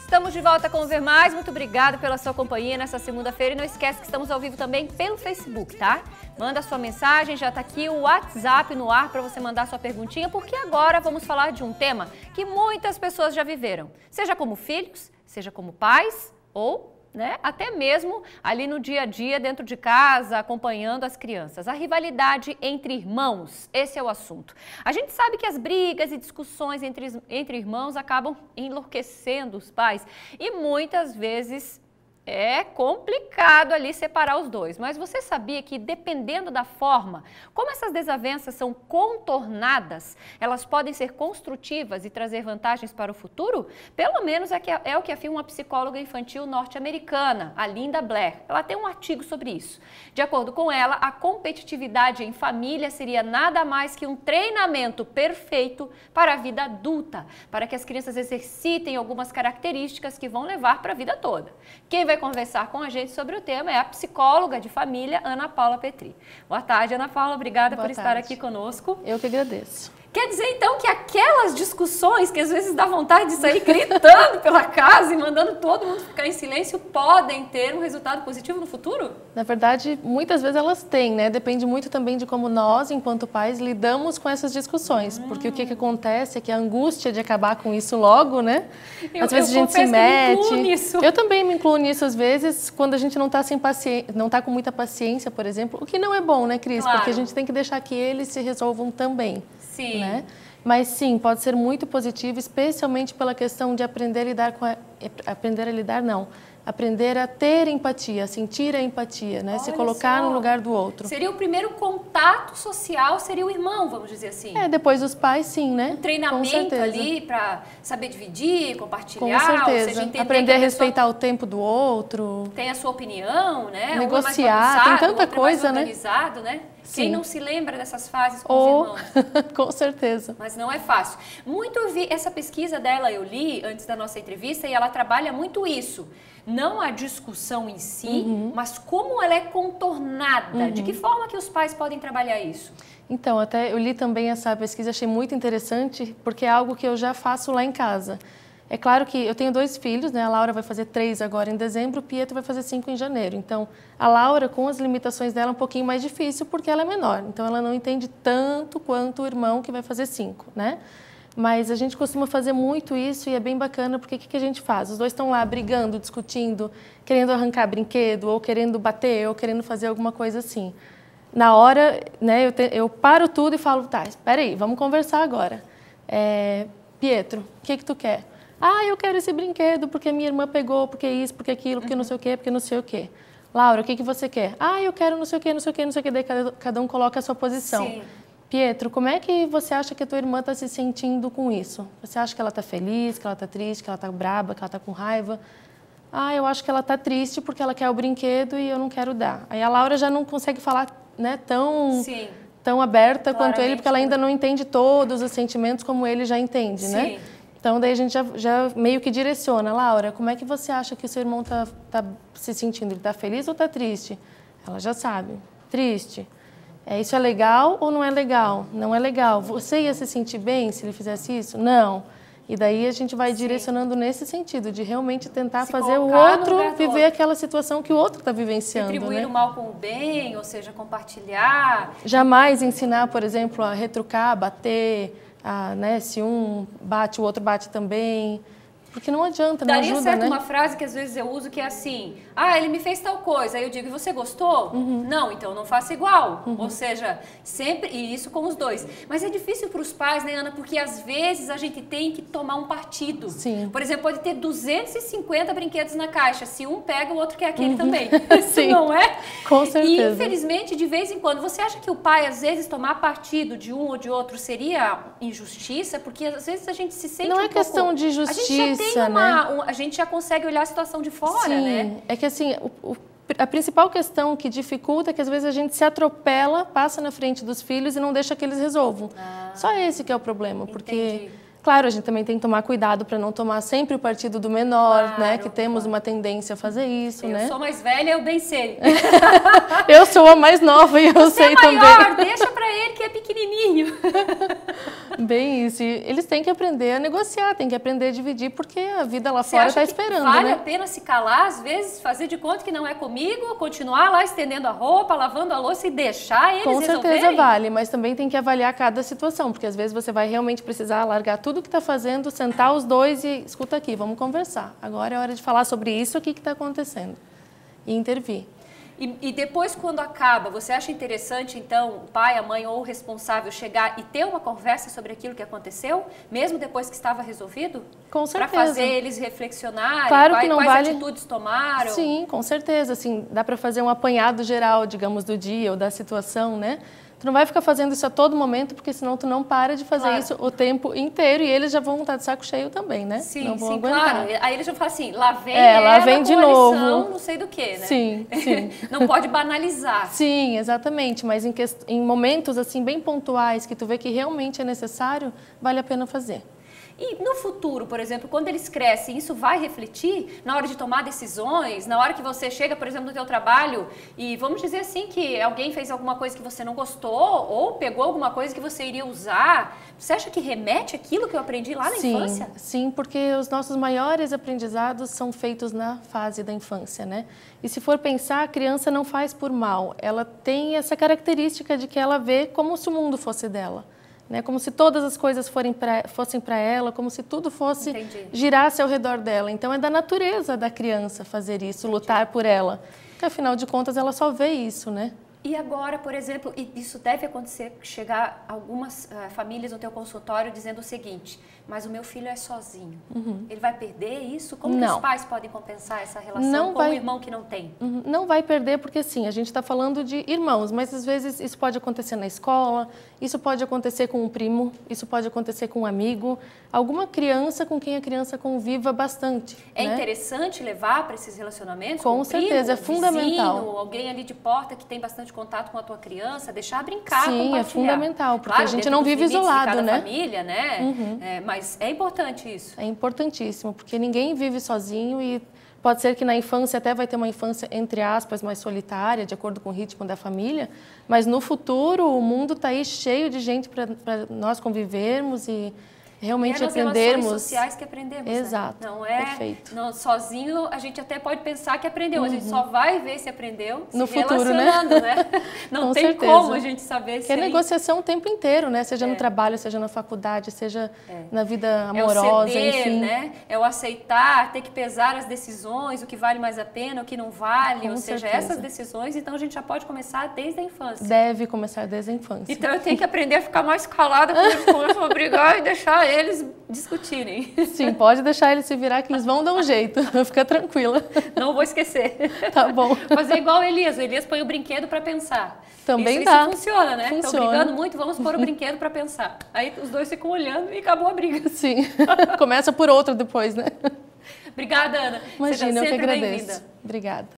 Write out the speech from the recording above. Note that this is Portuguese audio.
Estamos de volta com o Ver Mais. Muito obrigada pela sua companhia nessa segunda-feira. E não esquece que estamos ao vivo também pelo Facebook, tá? Manda sua mensagem, já tá aqui o WhatsApp no ar para você mandar sua perguntinha, porque agora vamos falar de um tema que muitas pessoas já viveram. Seja como filhos, seja como pais ou até mesmo ali no dia a dia, dentro de casa, acompanhando as crianças. A rivalidade entre irmãos, esse é o assunto. A gente sabe que as brigas e discussões entre irmãos acabam enlouquecendo os pais e muitas vezes é complicado ali separar os dois, mas você sabia que dependendo da forma como essas desavenças são contornadas, elas podem ser construtivas e trazer vantagens para o futuro? Pelo menos é o que afirma uma psicóloga infantil norte-americana, a Linda Blair. Ela tem um artigo sobre isso. De acordo com ela, a competitividade em família seria nada mais que um treinamento perfeito para a vida adulta, para que as crianças exercitem algumas características que vão levar para a vida toda. Quem vai conversar com a gente sobre o tema é a psicóloga de família, Ana Paula Petri. Boa tarde, Ana Paula. Obrigada por estar aqui conosco. Eu que agradeço. Quer dizer, então, que aquelas discussões que às vezes dá vontade de sair gritando pela casa e mandando todo mundo ficar em silêncio podem ter um resultado positivo no futuro? Na verdade, muitas vezes elas têm, né? Depende muito também de como nós, enquanto pais, lidamos com essas discussões. Porque o que acontece é que a angústia de acabar com isso logo, né? Às vezes a gente se mete. Eu também me incluo nisso às vezes, quando a gente não está com muita paciência, por exemplo. O que não é bom, né, Cris? Claro. Porque a gente tem que deixar que eles se resolvam também. Sim. Né? Mas sim, pode ser muito positivo, especialmente pela questão de aprender a lidar aprender a ter empatia, a sentir a empatia, né? Se colocar no lugar do outro. Seria o primeiro contato social, seria o irmão, vamos dizer assim. Depois dos pais, sim, né? Um treinamento ali para saber dividir, compartilhar. Com certeza. Ou seja, entender aprender a respeitar o tempo do outro. Tem a sua opinião, né? Negociar, tem tanta coisa, né? Quem não se lembra dessas fases com os irmãos? Com certeza. Mas não é fácil. Essa pesquisa dela eu li antes da nossa entrevista e ela trabalha muito isso. Não a discussão em si, mas como ela é contornada. De que forma que os pais podem trabalhar isso? Então, até eu li também essa pesquisa, achei muito interessante, porque é algo que eu já faço lá em casa. É claro que eu tenho 2 filhos, né? A Laura vai fazer 3 agora em dezembro, o Pietro vai fazer 5 em janeiro. Então, a Laura, com as limitações dela, é um pouquinho mais difícil, porque ela é menor. Então, ela não entende tanto quanto o irmão que vai fazer 5, né? Mas a gente costuma fazer muito isso e é bem bacana, porque o que a gente faz? Os dois estão lá brigando, discutindo, querendo arrancar brinquedo, ou querendo bater, ou querendo fazer alguma coisa assim. Na hora, né, eu paro tudo e falo, tá, espera aí, vamos conversar agora. Pietro, o que tu quer? Eu quero esse brinquedo porque minha irmã pegou, porque isso, porque aquilo, porque não sei o quê, porque não sei o quê. Laura, o que você quer? Eu quero não sei o quê, não sei o quê, não sei o quê. Daí cada um coloca a sua posição. Sim. Pietro, como é que você acha que a tua irmã está se sentindo com isso? Você acha que ela está feliz, que ela está triste, que ela está braba, que ela está com raiva? Eu acho que ela está triste porque ela quer o brinquedo e eu não quero dar. Aí a Laura já não consegue falar, né, tão aberta quanto ele, porque ela ainda não entende todos os sentimentos como ele já entende, né? Então, daí a gente já meio que direciona. Laura, como é que você acha que o seu irmão tá se sentindo? Ele está feliz ou está triste? Ela já sabe. Triste. Isso é legal ou não é legal? Não é legal. Você ia se sentir bem se ele fizesse isso? Não. E daí a gente vai direcionando nesse sentido, de realmente tentar fazer o outro viver aquela situação que o outro está vivenciando. Retribuir o mal com o bem, ou seja, compartilhar. Jamais ensinar, por exemplo, a retrucar, bater... né? Se um bate, o outro bate também. Porque não adianta, não ajuda, né? Daria certo uma frase que às vezes eu uso que é assim, ele me fez tal coisa, aí eu digo, e você gostou? Não, então não faça igual. Ou seja, sempre, e isso com os dois. Mas é difícil para os pais, né, Ana? Porque às vezes a gente tem que tomar um partido. Sim. Por exemplo, pode ter 250 brinquedos na caixa, se um pega, o outro quer aquele também. Sim. Não é? Com certeza. E infelizmente, de vez em quando, você acha que o pai, às vezes, tomar partido de um ou de outro seria injustiça? Porque às vezes a gente se sente Não é questão de justiça. A gente já consegue olhar a situação de fora, né? É que assim, a principal questão que dificulta é que às vezes a gente se atropela, passa na frente dos filhos e não deixa que eles resolvam. Só esse que é o problema, porque, claro, a gente também tem que tomar cuidado para não tomar sempre o partido do menor, né? Que temos uma tendência a fazer isso, né? Eu sou mais velha, eu bem sei. Eu sou a mais nova e eu sei também. Você é maior, deixa para ele que é pequenininho. Bem isso. E eles têm que aprender a negociar, têm que aprender a dividir, porque a vida lá fora está esperando, vale né? a pena se calar, às vezes, fazer de conta que não é comigo, continuar lá estendendo a roupa, lavando a louça e deixar eles resolverem? Com certeza vale, mas também tem que avaliar cada situação, porque às vezes você vai realmente precisar largar tudo que está fazendo, sentar os dois e escuta aqui, vamos conversar. Agora é hora de falar sobre isso aqui que está acontecendo e intervir. E depois, quando acaba, você acha interessante, então, o pai, a mãe ou o responsável chegar e ter uma conversa sobre aquilo que aconteceu, mesmo depois que estava resolvido? Com certeza. Para fazer eles reflexionarem, claro que não quais vale... atitudes tomaram? Sim, com certeza. Assim, dá para fazer um apanhado geral, digamos, do dia ou da situação, né? Tu não vai ficar fazendo isso a todo momento, porque senão tu não para de fazer isso o tempo inteiro e eles já vão estar de saco cheio também, né? Sim, não vão sim, aguentar. claro. Aí eles vão falar assim, lá vem lá vem de novo. Não sei do que, né? Sim, sim. Não pode banalizar. Sim, exatamente, mas em momentos assim bem pontuais que tu vê que realmente é necessário, vale a pena fazer. E no futuro, por exemplo, quando eles crescem, isso vai refletir na hora de tomar decisões, na hora que você chega, por exemplo, no teu trabalho e vamos dizer assim que alguém fez alguma coisa que você não gostou ou pegou alguma coisa que você iria usar. Você acha que remete aquilo que eu aprendi lá na infância? Sim, porque os nossos maiores aprendizados são feitos na fase da infância, né? E se for pensar, a criança não faz por mal, ela tem essa característica de que ela vê como se o mundo fosse dela. Né? Como se todas as coisas fossem para ela, como se tudo fosse girasse ao redor dela. Então é da natureza da criança fazer isso, lutar por ela. Porque afinal de contas ela só vê isso, né? E agora, por exemplo, isso deve acontecer, chegar algumas famílias no teu consultório dizendo o seguinte, mas o meu filho é sozinho, ele vai perder isso? Como que os pais podem compensar essa relação com o irmão que não tem? Não vai perder porque, sim, a gente está falando de irmãos, mas às vezes isso pode acontecer na escola, isso pode acontecer com um primo, isso pode acontecer com um amigo, alguma criança com quem a criança conviva bastante. É interessante levar para esses relacionamentos? Com certeza, é fundamental. Vizinho, alguém ali de porta que tem bastante contato com a tua criança, deixar brincar, compartilhar. Sim, é fundamental, porque claro, a gente não vive isolado, né? Família, né? Mas é importante isso. É importantíssimo, porque ninguém vive sozinho e pode ser que na infância até vai ter uma infância, entre aspas, mais solitária, de acordo com o ritmo da família, mas no futuro o mundo está aí cheio de gente para nós convivermos e realmente aprendermos. É nas relações sociais que aprendemos. Exato. Né? Não é perfeito. Sozinho, a gente até pode pensar que aprendeu, a gente só vai ver se aprendeu no se futuro, relacionando, né? Não tem como a gente saber se é negociação o tempo inteiro, né? Seja no trabalho, seja na faculdade, seja na vida amorosa, é o ceder, enfim. Né? É o aceitar, ter que pesar as decisões, o que vale mais a pena, o que não vale, ou seja, essas decisões, então a gente já pode começar desde a infância. Deve começar desde a infância. Então eu tenho que aprender a ficar mais calada quando eles começam a brigar e deixar eles discutirem. Sim, pode deixar eles se virar que eles vão dar um jeito, fica tranquila. Não vou esquecer. Tá bom. Fazer igual o Elias põe o brinquedo para pensar. Também dá. Isso funciona, né? Funciona. Estão brigando muito, vamos pôr o brinquedo para pensar. Aí os dois ficam olhando e acabou a briga. Sim, começa por outro depois, né? Obrigada, Ana. Imagina, eu que agradeço. Bem-vinda. Obrigada.